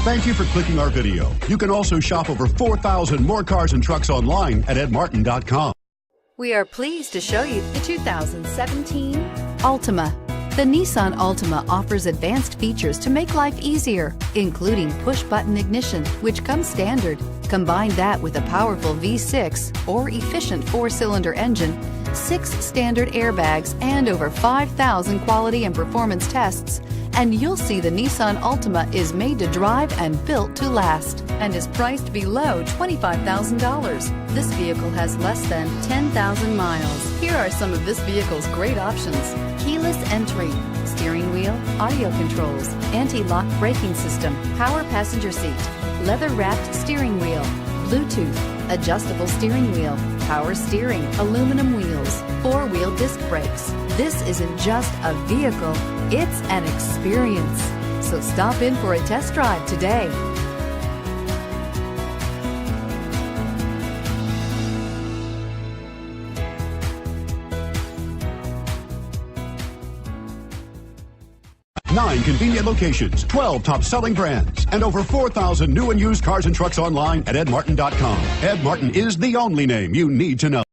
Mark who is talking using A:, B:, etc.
A: Thank you for clicking our video. You can also shop over 4,000 more cars and trucks online at edmartin.com.
B: We are pleased to show you the 2017 Altima. The Nissan Altima offers advanced features to make life easier, including push-button ignition, which comes standard. Combine that with a powerful V6 or efficient 4-cylinder engine, 6 standard airbags, and over 5,000 quality and performance tests, and you'll see the Nissan Altima is made to drive and built to last and is priced below $25,000. This vehicle has less than 10,000 miles. Here are some of this vehicle's great options: keyless entry, steering wheel audio controls, anti-lock braking system, power passenger seat, leather-wrapped steering wheel, Bluetooth, adjustable steering wheel, power steering, aluminum wheels, 4-wheel disc brakes. This isn't just a vehicle, it's an experience. So stop in for a test drive today.
A: Nine convenient locations, 12 top-selling brands, and over 4,000 new and used cars and trucks online at edmartin.com. Ed Martin is the only name you need to know.